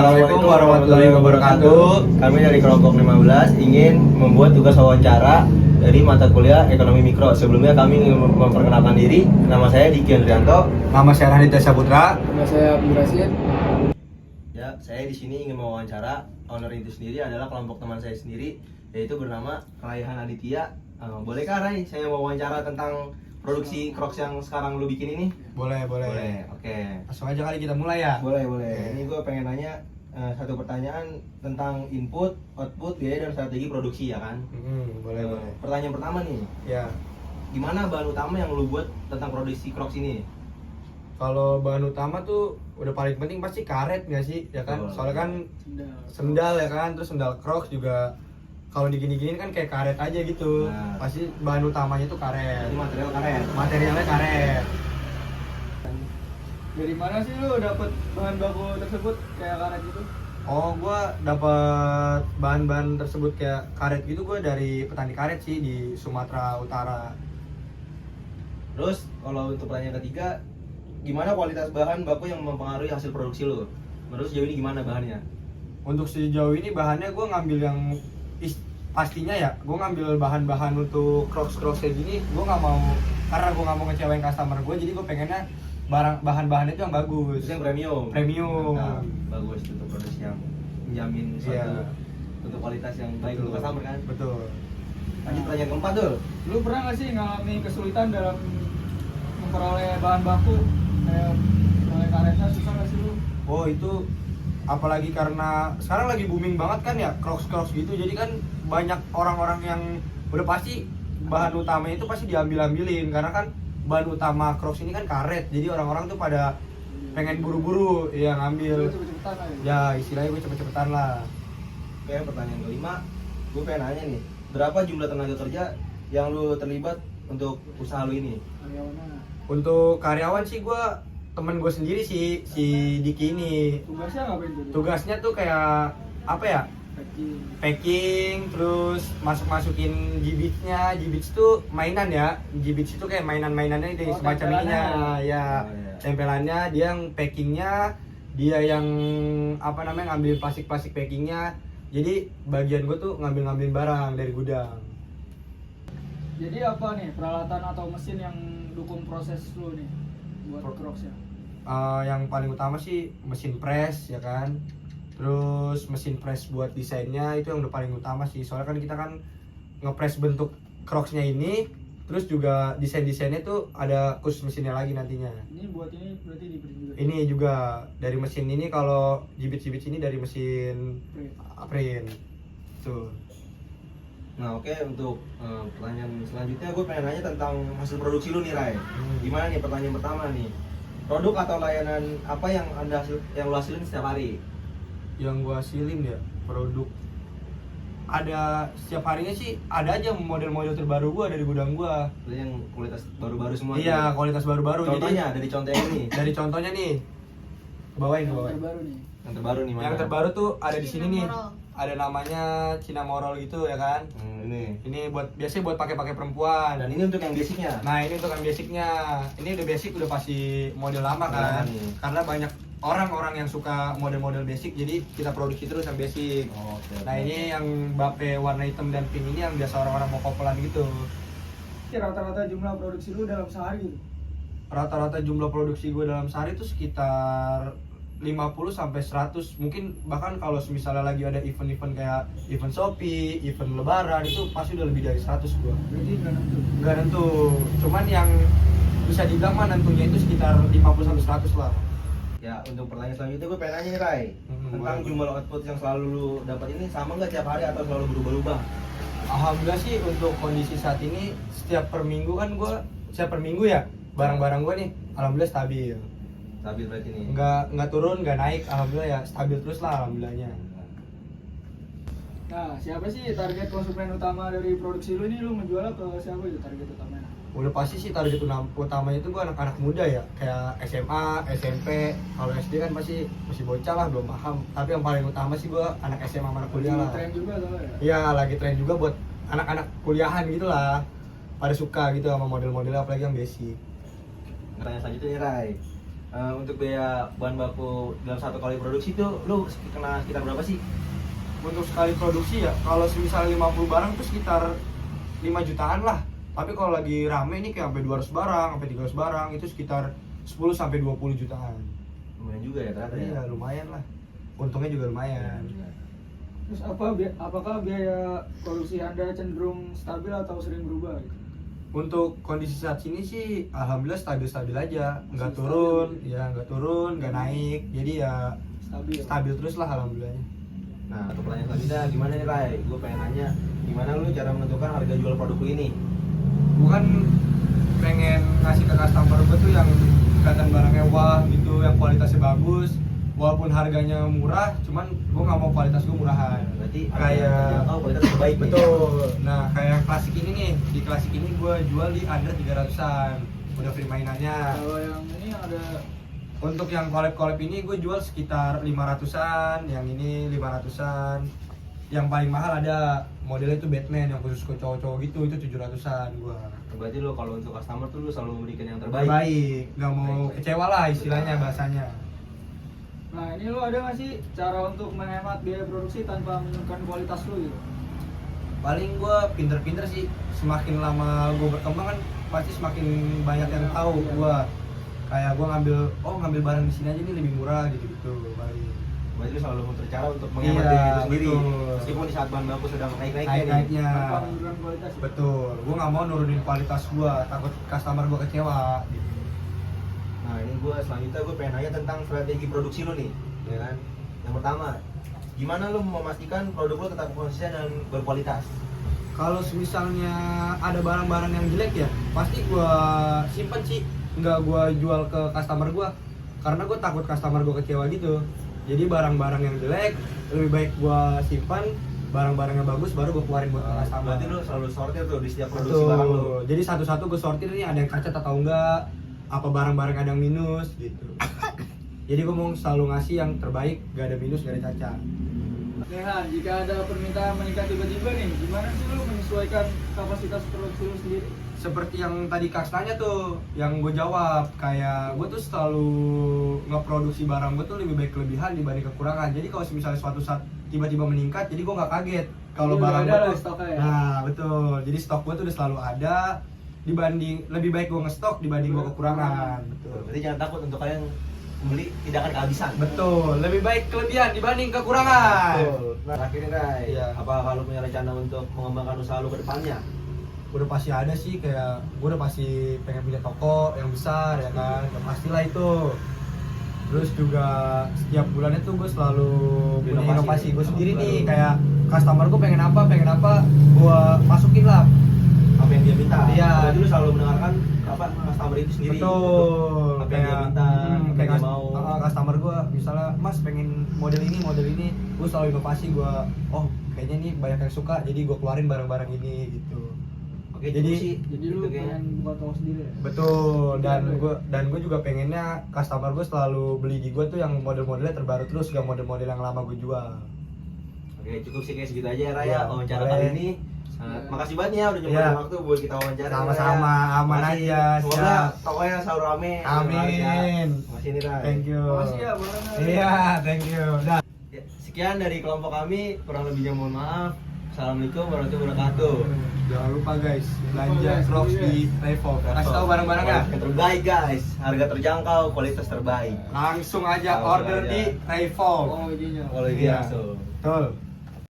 Assalamualaikum warahmatullahi wabarakatuh. Kami dari kelompok 15 ingin membuat tugas wawancara dari mata kuliah Ekonomi Mikro. Sebelumnya kami ingin memperkenalkan diri. Nama saya Diki Andrianto. Nama saya Raditya Saputra. Nama saya Abdul Rasid. Ya, saya di sini ingin mewawancara owner itu sendiri adalah kelompok teman saya sendiri, yaitu bernama Raihan Aditya. Bolehkah Rai saya wawancara tentang produksi Crocs yang sekarang lu bikin ini? Boleh. Oke. Langsung aja kali kita mulai ya. Boleh. Oke. Ini gue pengen nanya satu pertanyaan tentang input, output, biaya dan strategi produksi ya kan? Boleh. Pertanyaan pertama nih, Ya, gimana bahan utama yang lu buat tentang produksi Crocs ini? kalau bahan utama tuh udah paling penting pasti karet nggak sih, ya kan? Betul. Soalnya kan sendal ya kan, terus sendal Crocs juga kalau digini-giniin kan kayak karet aja gitu. Nah. Pasti bahan utamanya tuh karet. Jadi material karet. Materialnya karet. Dari mana sih lu dapet bahan baku tersebut kayak karet gitu? Oh, gua dapat bahan-bahan tersebut kayak karet gitu gua dari petani karet sih di Sumatera Utara. Terus kalau untuk pertanyaan ketiga, gimana kualitas bahan baku yang mempengaruhi hasil produksi lu? Menurut sejauh ini gimana bahannya? Untuk sejauh ini bahannya gue ngambil yang pastinya ya, gue ngambil bahan-bahan untuk Crocs kayak gini. Gue nggak mau, karena gue nggak mau ngecewain customer gue, jadi gue pengennya bahan-bahan itu yang bagus, Itu yang premium. premium. Bagus untuk produksi yang menjamin suatu Iya. untuk kualitas yang baik Betul. untuk customer kan. Betul. Lanjut pertanyaan keempat tuh. Lu pernah gak sih ngalami kesulitan dalam memperoleh bahan baku kayak mulai karetnya susah gak sih lu? Oh, itu apalagi karena sekarang lagi booming banget kan ya Crocs gitu, jadi kan banyak orang-orang yang udah pasti bahan utama itu pasti diambil-ambilin, karena kan bahan utama Crocs ini kan karet, jadi orang-orang tuh pada pengen buru-buru ya ngambil. Lu cepet-cepetan aja. Ya istilahnya gue cepet-cepetan lah. Oke, pertanyaan kelima, gue pengen nanya nih, berapa jumlah tenaga kerja yang lu terlibat untuk usaha lu ini? Karyawannya. Untuk karyawan sih gue temen gue sendiri sih, si Diki ini. Tugasnya ngapain tuh? Tugasnya tuh kayak apa ya, packing, terus masukin G-Beats-nya. G-Beats tuh mainan ya, G-Beats itu kayak mainan-mainannya di semacam tempelannya. ininya ya. Oh, iya. Tempelannya dia yang packingnya, dia yang apa namanya ngambil plastik packingnya. Jadi bagian gue tuh ngambil barang dari gudang. Jadi apa nih peralatan atau mesin yang dukung proses lu nih buat Crocs ya? Yang paling utama sih mesin press ya kan, terus mesin press buat desainnya itu yang udah paling utama sih, soalnya kan kita kan ngepress bentuk Crocs-nya ini, terus juga desainnya tuh ada khusus mesinnya lagi nantinya. Ini buat ini berarti di print juga. Ini juga dari mesin ini, kalau G-Beats ini dari mesin Print. print tuh. Nah oke, untuk pertanyaan selanjutnya gue pengen nanya tentang hasil produksi lu nih Rai. Gimana nih pertanyaan pertama nih, produk atau layanan apa yang lu hasilin setiap hari? Yang gua hasilin ya produk, ada setiap harinya sih ada aja model-model terbaru gua dari gudang gua. Itu yang kualitas baru-baru semua. Iya, kualitas baru-baru. Contohnya dari contohnya ini. Dari contohnya nih, bawain. Terbaru nih. Yang terbaru nih mana? Yang terbaru tuh ada di sini nih. Ada namanya Cina Morol gitu ya kan. Ini. Ini biasanya buat pakai perempuan. Dan ini untuk yang basicnya. Nah, ini untuk yang basicnya. Ini udah basic, udah pasti model lama Model kan. lama nih. Karena banyak orang-orang yang suka model-model basic, jadi kita produksi terus yang basic. Oh, oke. Nah, ini yang bape warna hitam dan pink ini yang biasa orang-orang mau kopelan gitu. Rata-rata jumlah produksi lu dalam sehari gitu. Rata-rata jumlah produksi gue dalam sehari itu sekitar 50 sampai 100. Mungkin bahkan kalau misalnya lagi ada event-event kayak event Shopee, event lebaran, itu pasti udah lebih dari 100 gua. Berarti enggak nentu. Enggak nentu. Cuman yang bisa dibilang mah nentunya itu sekitar 50 sampai 100 lah. Ya, untuk pertanyaan selanjutnya gue pengen nanya nih Rai, tentang boleh. jumlah output yang selalu lu dapat ini sama nggak tiap hari atau selalu berubah-ubah? Alhamdulillah sih untuk kondisi saat ini setiap per minggu ya barang-barang gua nih alhamdulillah stabil. Stabil berarti nih. Nggak turun, nggak naik, alhamdulillah ya stabil terus lah alhamdulillahnya. Nah, siapa sih target konsumen utama dari produksi lu ini? Lu menjualnya ke siapa itu target utamanya? Udah pasti sih target utamanya itu gua anak-anak muda ya, kayak SMA, SMP. Kalau SD kan pasti masih bocah lah, belum paham. Tapi yang paling utama sih gua anak SMA sama anak kuliah lah. Tren juga atau ya? Iya, lagi tren juga buat anak-anak kuliahan gitu lah. Pada suka gitu sama model-modelnya, apalagi yang basic. Pertanyaan selanjutnya nih Rai, Untuk biaya bahan baku dalam satu kali produksi itu lu kena sekitar berapa sih? Untuk sekali produksi ya, kalau misalnya 50 barang tuh sekitar 5 jutaan lah. Tapi kalau lagi rame ini kayak sampai 200 barang, sampai 300 barang itu sekitar 10 sampai 20 jutaan. Lumayan juga ya ternyata ya. Iya, lumayan lah. Untungnya juga lumayan. Terus apakah biaya produksi Anda cenderung stabil atau sering berubah gitu? Untuk kondisi saat ini sih alhamdulillah stabil-stabil aja, nggak Masih turun, stabil. ya nggak turun, nggak naik, jadi ya Stabil. stabil terus lah alhamdulillahnya. Nah, untuk pertanyaan selanjutnya gimana nih Ray? Gue pengen nanya gimana lu cara menentukan harga jual produk lu ini? Gue kan pengen ngasih ke customer gue tuh yang kelihatan barangnya wah gitu, yang kualitasnya bagus, walaupun harganya murah, cuman gue nggak mau kualitas gue murahan. Berarti Kayak kualitas terbaik nih. betul. Nah kayak klasik ini nih, di klasik ini gue jual di under 300-an, udah free mainannya. Kalau yang ini ada Untuk yang collab-collab ini gue jual sekitar 500-an, yang ini 500-an. Yang paling mahal ada modelnya itu Batman yang khusus ke cowok-cowok gitu, itu 700-an gua. Berarti lu kalau untuk customer tuh lu selalu memberikan yang terbaik. Baik, nggak mau Baik. kecewa lah istilahnya bahasanya. Nah ini lo ada nggak sih cara untuk menghemat biaya produksi tanpa menurunkan kualitas lo gitu? Paling gua pinter-pinter sih, semakin lama gua berkembang kan pasti semakin banyak yang tahu gua. Kayak gua ngambil barang di sini aja nih lebih murah gitu-gitu paling. Berarti lu selalu mencari cara untuk menghemat Iya, diri itu sendiri. betul. Meskipun di saat bahan baku sedang naik-naiknya nih. Naik-naiknya. Tanpa menurunkan kualitas. Ya? Betul, gua nggak mau nurunin kualitas gua, takut customer gua kecewa gitu. Nah, ini gue selanjutnya gue pengen nanya tentang strategi produksi lu nih, ya kan? Yang pertama, gimana lu memastikan produk lu tetap konsisten dan berkualitas? Kalau misalnya ada barang-barang yang jelek ya, pasti gua simpen sih, nggak gua jual ke customer gua, karena gua takut customer gua kecewa gitu. Jadi barang-barang yang jelek lebih baik gua simpan, barang-barang yang bagus baru gua keluarin buat ke customer. Berarti lu selalu sortir tuh di setiap produksi barang lu. Betul. Jadi satu-satu gua sortir nih ada yang cacat atau enggak, apa barang-barang ada yang minus gitu. Jadi gua mau selalu ngasih yang terbaik, gak ada minus, gak ada cacat. Nah, jika ada permintaan meningkat tiba-tiba nih, gimana sih lo menyesuaikan kapasitas produksi lo sendiri? Seperti yang tadi Kak tanya tuh, yang gue jawab, kayak gue tuh selalu ngeproduksi barang gue tuh lebih baik kelebihan dibanding kekurangan. Jadi kalau misalnya suatu saat tiba-tiba meningkat, jadi gue nggak kaget kalau Jadi barang udah gue ada tuh, stoknya ya? nah betul. Jadi stok gue tuh udah selalu ada, dibanding lebih baik gue ngestok dibanding gue kekurangan. Betul. Berarti jangan takut untuk kalian membeli tidak akan kehabisan. Betul, lebih baik kelebihan dibanding kekurangan. Betul. Nah, terakhir nih Ray, Iya. apa kalau punya rencana untuk mengembangkan usaha lu ke depannya? Udah pasti ada sih, kayak gue udah pasti pengen punya toko yang besar ya kan, udah pastilah itu. Terus juga setiap bulannya tuh gue selalu punya Inovasi. inovasi gue sendiri nih, Baru. kayak customer gue pengen apa gue masukin lah. Apa yang dia minta? Iya. Berarti lu selalu mendengarkan apa customer itu sendiri. Betul. Apa yang dia minta, apa kayak yang dia mau. customer gue misalnya Mas pengen model ini, gue selalu inovasi, gue kayaknya nih banyak yang suka, jadi gue keluarin barang-barang ini gitu. Oke, Jadi- cukup sih. Jadi Gitu lo kayaknya. pengen buka toko sendiri ya? Betul, dan Iya, gue juga pengennya customer gue selalu beli di gue tuh yang model-modelnya terbaru terus, gak model-model yang lama gue jual. Oke, cukup sih kayak segitu aja ya Raya Iya, wawancara boleh. kali ini. Makasih banget ya udah nyempetin Iya. waktu buat kita wawancara. Sama-sama, Raya. aman Makasih. aja, Semoga siap. tokonya selalu rame. Amin. Makasih nih Ray. Thank you. Makasih ya, boleh. Iya, thank you. Dah. Ya, sekian dari kelompok kami, kurang lebihnya mohon maaf. Assalamualaikum warahmatullahi wabarakatuh. Jangan lupa guys, belanja guys, Crocs beli, di Revo. Kasih tahu barang-barangnya. Yang terbaik guys, harga terjangkau, kualitas terbaik. Langsung aja Langsung order aja. di Revo. Oh, izinnya. Kalau Iya. gitu langsung. Betul.